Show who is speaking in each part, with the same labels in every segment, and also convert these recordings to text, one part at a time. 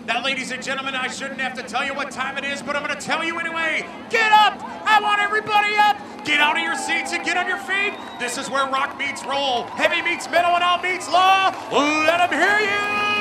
Speaker 1: Now, ladies and gentlemen, I shouldn't have to tell you what time it is, but I'm going to tell you anyway. Get up! I want everybody up! Get out of your seats and get on your feet. This is where rock meets roll, heavy meets metal, and out meets law. Let them hear you!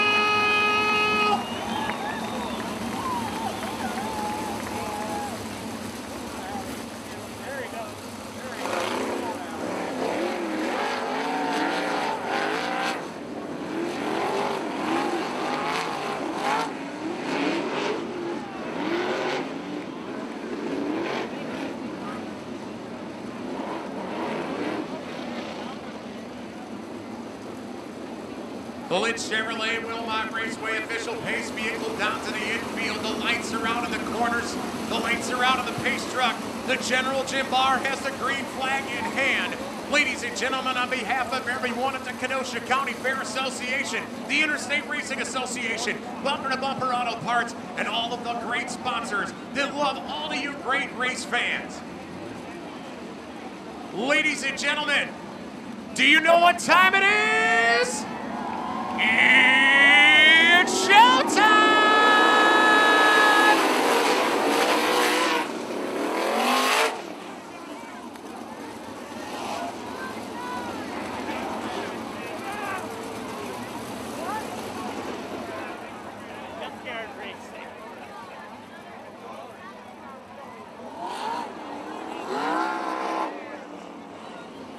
Speaker 1: The Lynch Chevrolet Wilmot Raceway official pace vehicle down to the infield. The lights are out in the corners. The lights are out on the pace truck. The General Jim Barr has the green flag in hand. Ladies and gentlemen, on behalf of everyone at the Kenosha County Fair Association, the Interstate Racing Association, Bumper to Bumper Auto Parts, and all of the great sponsors that love all of you great race fans. Ladies and gentlemen, do you know what time it is? It's showtime!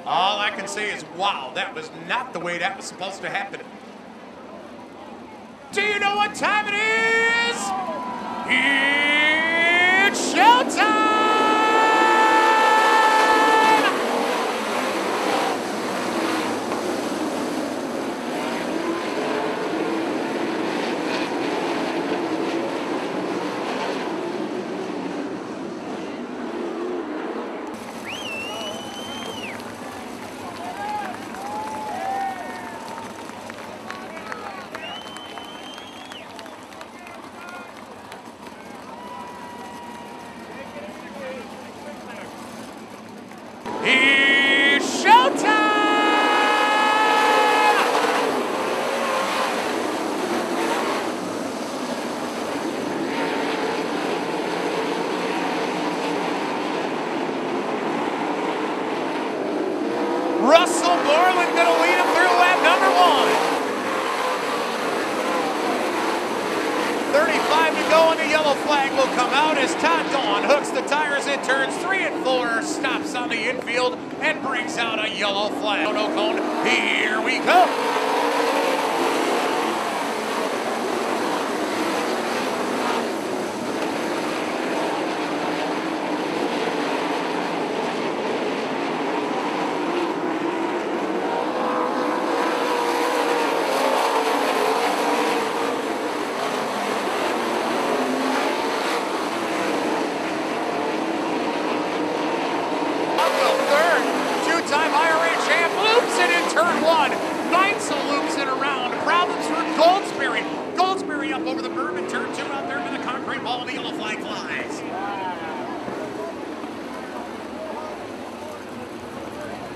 Speaker 1: All I can say is, wow, that was not the way that was supposed to happen. Do you know what time it is? It's showtime! It's showtime! Russell Borland going to lead him through lap number 1. 35 to go and the yellow flag will come out as Todd Dawn hooks the tires in turns 3 and 4, stops on the infield and brings out a yellow flag. No cone, here we go. Two-time IRA champ loops it in turn 1. 9 loops it around. Problems for Goldsberry. Goldsberry up over the berm in turn 2 out there with the concrete ball and the yellow flag flies.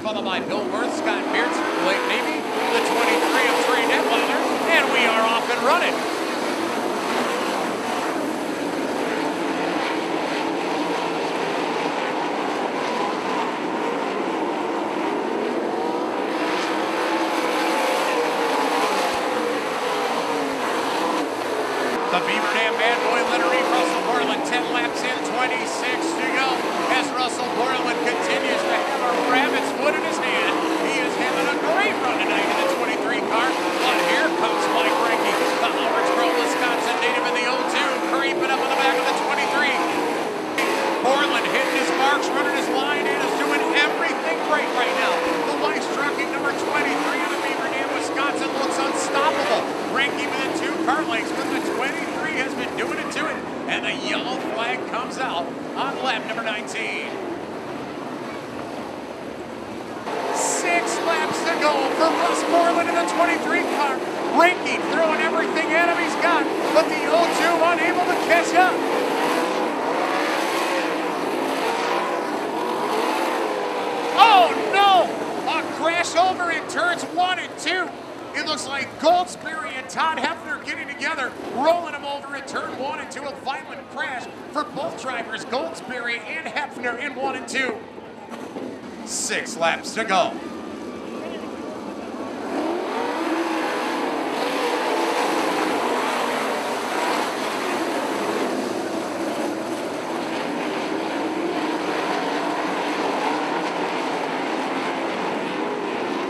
Speaker 1: Followed by Bill Worth, Scott Beardson, Blake Navy, the 23 of Trey Detweiler, and we are off and running. The Beaver Dam Bad Boy Littery, Russell Borland, 10 laps in, 26 to go. As Russell Borland continues to have a rabbit's foot in his hand, he is having a great run tonight in the 23 car. But here comes Mike Ranky, the Howardsboro, Wisconsin native in the 02, creeping up on the back of the 23. Borland hitting his marks, running his line, and is doing everything great right now. The Weiss trucking number 23 of the Beaver Dam, Wisconsin looks unstoppable. Ranky within 2 car lengths, but the 23 has been doing it to it, and the yellow flag comes out on lap number 19. 6 laps to go for Russ Borland in the 23 car. Ranky throwing everything at him he's got, but the 02 unable to catch up. Oh no! A crash over in turns 1 and 2. It looks like Goldsberry and Todd Hefner getting together, rolling him over. turn 1 and 2, a violent crash for both drivers, Goldsberry and Hefner in 1 and 2. 6 laps to go.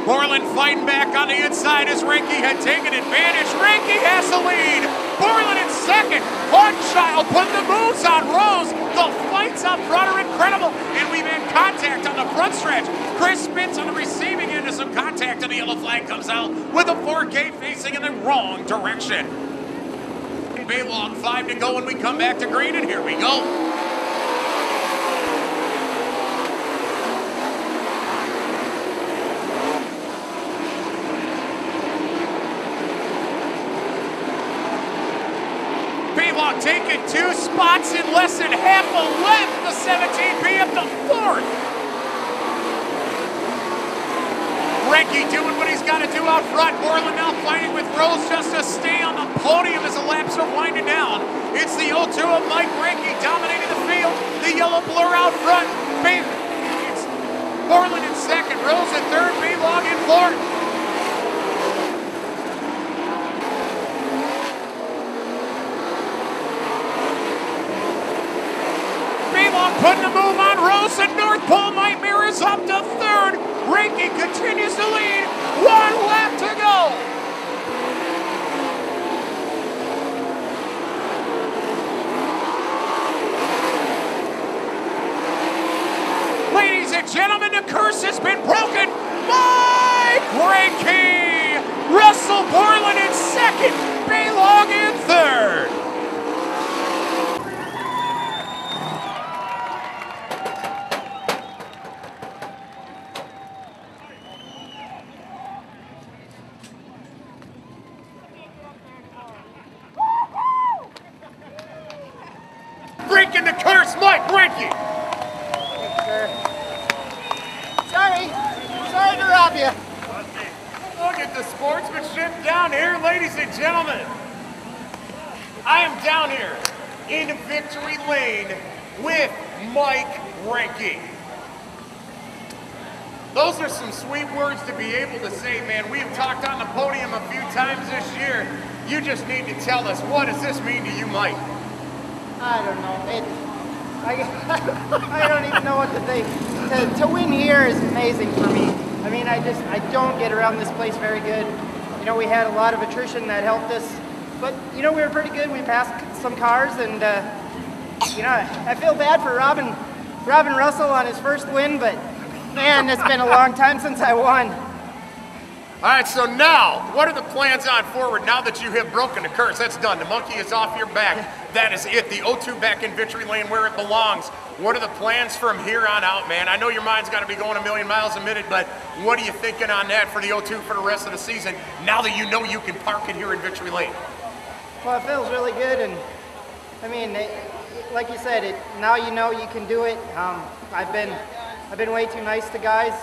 Speaker 1: Borland fighting back on the inside as Rinke had taken advantage. Rinke has the lead. Borland in second. Hornchild putting the moves on Rose. The fights up front are incredible. And we've had contact on the front stretch. Chris Spitz on the receiving end of some contact, and the yellow flag comes out with a 4K facing in the wrong direction. Baylog 5 to go when we come back to green, and here we go. Taking 2 spots in less than half a lap. The 17B up to 4th. Rinke doing what he's got to do out front. Borland now fighting with Rose just to stay on the podium as the laps are winding down. It's the 0-2 of Mike Rinke dominating the field. The yellow blur out front. It's Borland in second. Rose in third. Baylog in fourth. Putting the move on Rose, and North Pole Nightmare is up to third. Rinke continues to lead. 1 lap to go. Ladies and gentlemen, the curse has been broken. Mike Rinke. Russell Borland in second. Baylog in third. Breaking the curse, Mike Rinke.
Speaker 2: Sorry to rob you.
Speaker 1: Look at the sportsmanship down here, ladies and gentlemen. I am down here in victory lane with Mike Rinke. Those are some sweet words to be able to say, man. We've talked on the podium a few times this year. You just need to tell us, what does this mean to you, Mike?
Speaker 2: I don't know. I don't even know what to think. To win here is amazing for me. I mean, I don't get around this place very good. You know, we had a lot of attrition that helped us, but you know, we were pretty good. We passed some cars, and you know, I feel bad for Robin Russell on his first win, but man, it's been a long time since I won.
Speaker 1: All right, so now, what are the plans on forward now that you have broken the curse? That's done. The monkey is off your back. That is it. The 0-2 back in victory lane where it belongs. What are the plans from here on out, man? I know your mind's got to be going a million miles a minute, but what are you thinking on that for the 0-2 for the rest of the season, now that you know you can park it here in victory lane?
Speaker 2: Well, it feels really good, and I mean, like you said, now you know you can do it. I've been way too nice to guys.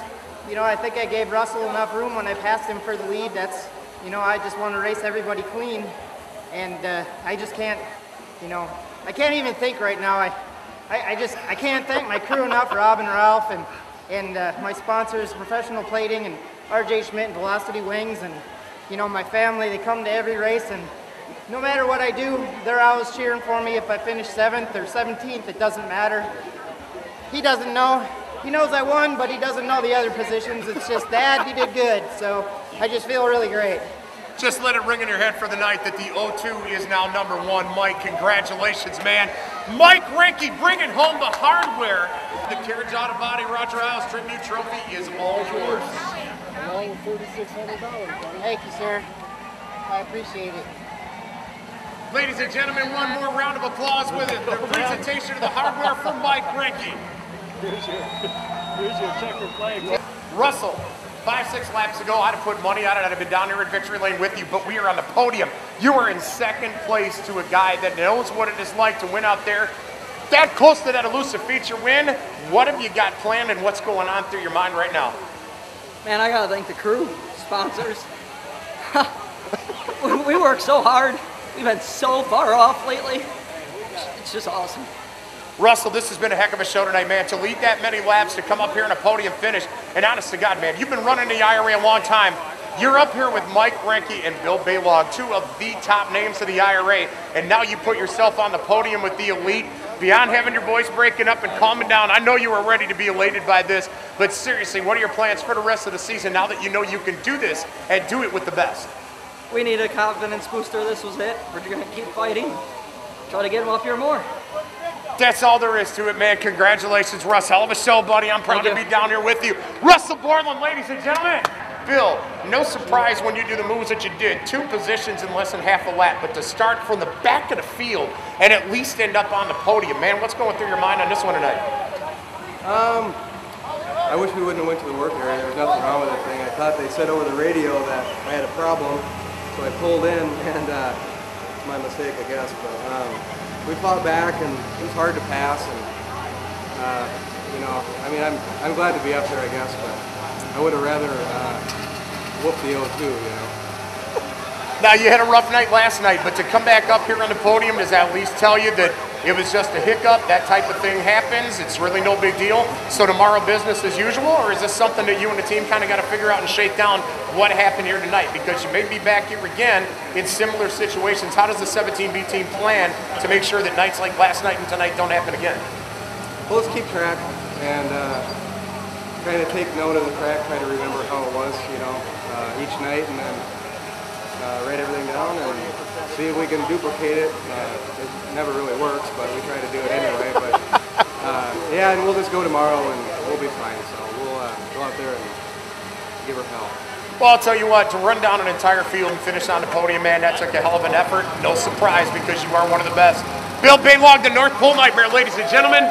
Speaker 2: You know, I think I gave Russell enough room when I passed him for the lead. That's, you know, I just want to race everybody clean, and I just can't, you know, I can't even think right now. I can't thank my crew enough, Rob and Ralph, and my sponsors, Professional Plating and RJ Schmidt and Velocity Wings, and you know, my family. They come to every race, and no matter what I do, they're always cheering for me. If I finish 7th or 17th, it doesn't matter. He doesn't know. He knows I won, but he doesn't know the other positions. It's just, Dad, you did good. So I just feel really great.
Speaker 1: Just let it ring in your head for the night that the 0-2 is now number 1. Mike, congratulations, man. Mike Rinke bringing home the hardware. The Carriage Auto Body Roger Isles Tribute Trophy is all yours.
Speaker 2: Along with $3,600. Thank you, sir. I appreciate it.
Speaker 1: Ladies and gentlemen, one more round of applause with it. The presentation of the hardware from Mike Rinke.
Speaker 3: Here's your checkered flag.
Speaker 1: Russell, 5-6 laps ago, I'd have put money on it. I'd have been down here in victory lane with you, but we are on the podium. You are in second place to a guy that knows what it is like to win out there. That close to that elusive feature win. What have you got planned, and what's going on through your mind right now?
Speaker 4: Man, I gotta thank the crew, sponsors. We work so hard. we've been so far off lately. It's just awesome.
Speaker 1: Russell, this has been a heck of a show tonight, man. To lead that many laps, to come up here in a podium finish, and honest to God, man, you've been running the IRA a long time. You're up here with Mike Reinke and Bill Baylog, two of the top names of the IRA, and now you put yourself on the podium with the elite. Beyond having your voice breaking up and calming down, I know you were ready to be elated by this, but seriously, what are your plans for the rest of the season now that you know you can do this and do it with the best?
Speaker 4: We need a confidence booster. This was it. We're going to keep fighting. Try to get him up here more.
Speaker 1: That's all there is to it, man. Congratulations, Russ. Hell of a show, buddy. I'm proud to be down here with you. Russell Borland, ladies and gentlemen. Bill, no surprise when you do the moves that you did. 2 positions in less than half a lap, but to start from the back of the field and at least end up on the podium, man, what's going through your mind on this one tonight?
Speaker 5: I wish we wouldn't have went to the work area. There was nothing wrong with that thing. I thought they said over the radio that I had a problem, so I pulled in, and it's my mistake, I guess. But we fought back, and it was hard to pass. And you know, I mean, I'm glad to be up there, I guess, but I would have rather whooped the O2, you know.
Speaker 1: Now, you had a rough night last night, but to come back up here on the podium, does that at least tell you that it was just a hiccup, that type of thing happens, it's really no big deal, so tomorrow business as usual, or is this something that you and the team kind of got to figure out and shake down what happened here tonight? Because you may be back here again in similar situations. How does the 17B team plan to make sure that nights like last night and tonight don't happen again?
Speaker 5: Well, let's keep track and kind of take note of the track, try to remember how it was, you know, each night, and then write everything down and see if we can duplicate it. It never really works, but we try to do it anyway. But yeah, and we'll just go tomorrow and we'll be fine. So we'll go out there and give her hell.
Speaker 1: Well, I'll tell you what, to run down an entire field and finish on the podium, man, that took a hell of an effort. No surprise, because you are one of the best. Bill Baylog, the North Pole Nightmare, ladies and gentlemen.